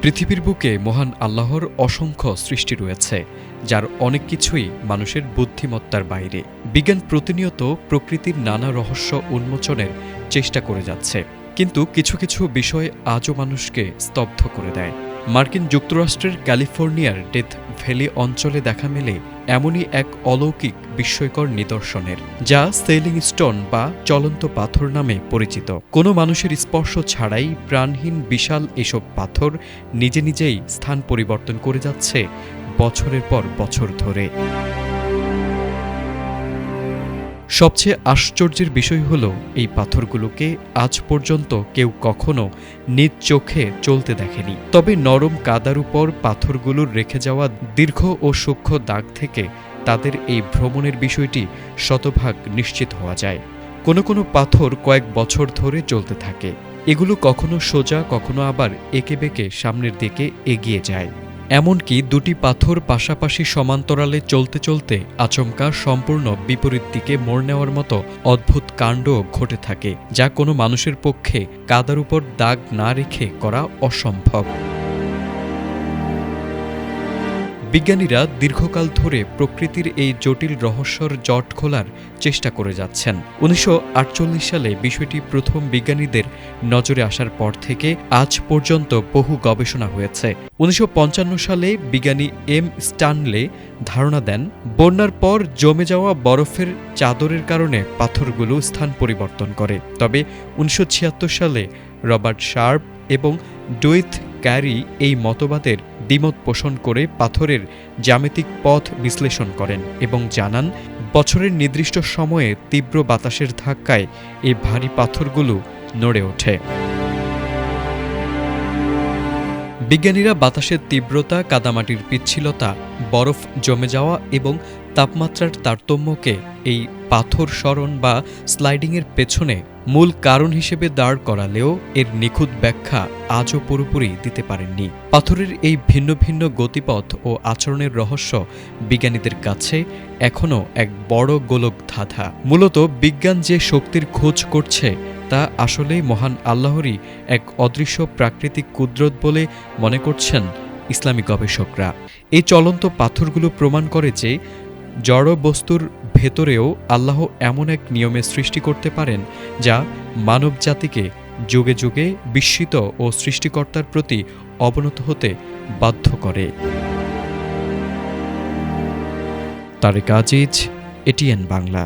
পৃথিবীর বুকে মহান আল্লাহর অসংখ্য সৃষ্টি রয়েছে, যার অনেক কিছুই মানুষের বুদ্ধিমত্তার বাইরে। বিজ্ঞান প্রতিনিয়ত প্রকৃতির নানা রহস্য উন্মোচনের চেষ্টা করে যাচ্ছে, কিন্তু কিছু কিছু বিষয় আজও মানুষকে স্তব্ধ করে দেয়। মার্কিন যুক্তরাষ্ট্রের ক্যালিফোর্নিয়ার ডেথ ভ্যালি অঞ্চলে দেখা মেলে এমনই এক অলৌকিক বিস্ময়কর নিদর্শনের, যা সেলিং স্টোন বা চলন্ত পাথর নামে পরিচিত। কোনো মানুষের স্পর্শ ছাড়াই প্রাণহীন বিশাল এসব পাথর নিজে নিজেই স্থান পরিবর্তন করে যাচ্ছে বছরের পর বছর ধরে। সবচেয়ে আশ্চর্যের বিষয় হল, এই পাথরগুলোকে আজ পর্যন্ত কেউ কখনো নিজ চোখে চলতে দেখেনি। তবে নরম কাদার উপর পাথরগুলোর রেখে যাওয়া দীর্ঘ ও সূক্ষ্ম দাগ থেকে তাদের এই ভ্রমণের বিষয়টি শতভাগ নিশ্চিত হওয়া যায়। কোনো কোনো পাথর কয়েক বছর ধরে চলতে থাকে। এগুলো কখনো সোজা, কখনো আবার এঁকে বেঁকে সামনের দিকে এগিয়ে যায়। এমনকি দুটি পাথর পাশাপাশি সমান্তরালে চলতে চলতে আচমকা সম্পূর্ণ বিপরীত দিকে মোড় নেওয়ার মতো অদ্ভুত কাণ্ডও ঘটে থাকে, যা কোনো মানুষের পক্ষে কাদার উপর দাগ না রেখে করা অসম্ভব। বিজ্ঞানীরা দীর্ঘকাল ধরে প্রকৃতির এই জটিল রহস্যর জট খোলার চেষ্টা করে যাচ্ছেন। ১৯৪৮ সালে বিষয়টি প্রথম বিজ্ঞানীদের নজরে আসার পর থেকে আজ পর্যন্ত বহু গবেষণা হয়েছে। ১৯৫৫ সালে বিজ্ঞানী এম স্টানলে ধারণা দেন, বন্যার পর জমে যাওয়া বরফের চাদরের কারণে পাথরগুলো স্থান পরিবর্তন করে। তবে ১৯৭৬ সালে রবার্ট শার্প এবং ডুইথ ক্যারি এই মতবাদের দ্বিমত পোষণ করে পাথরের জ্যামিতিক পথ বিশ্লেষণ করেন এবং জানান, বছরের নির্দিষ্ট সময়ে তীব্র বাতাসের ধাক্কায় এই ভারী পাথরগুলো নড়ে ওঠে। বিজ্ঞানীরা বাতাসের তীব্রতা, কাদামাটির পিচ্ছিলতা, বরফ জমে যাওয়া এবং তাপমাত্রার তারতম্যকে এই পাথর সরণ বা স্লাইডিংয়ের পেছনে মূল কারণ হিসেবে দাঁড় করালেও এর নিখুঁত ব্যাখ্যা আজও পুরোপুরি দিতে পারেননি। পাথরের এই ভিন্ন ভিন্ন গতিপথ ও আচরণের রহস্য বিজ্ঞানীদের কাছে এখনও এক বড় গোলক ধাঁধা। মূলত বিজ্ঞান যে শক্তির খোঁজ করছে তা আসলেই মহান আল্লাহরই এক অদৃশ্য প্রাকৃতিক কুদরত বলে মনে করছেন ইসলামী গবেষকরা। এই চলন্ত পাথরগুলো প্রমাণ করে যে জড় বস্তুর ভেতরেও আল্লাহ এমন এক নিয়মে সৃষ্টি করতে পারেন, যা মানবজাতিকে যুগে যুগে বিস্মিত ও সৃষ্টিকর্তার প্রতি অবনত হতে বাধ্য করে। তারেক আজিজ, এটিএন বাংলা।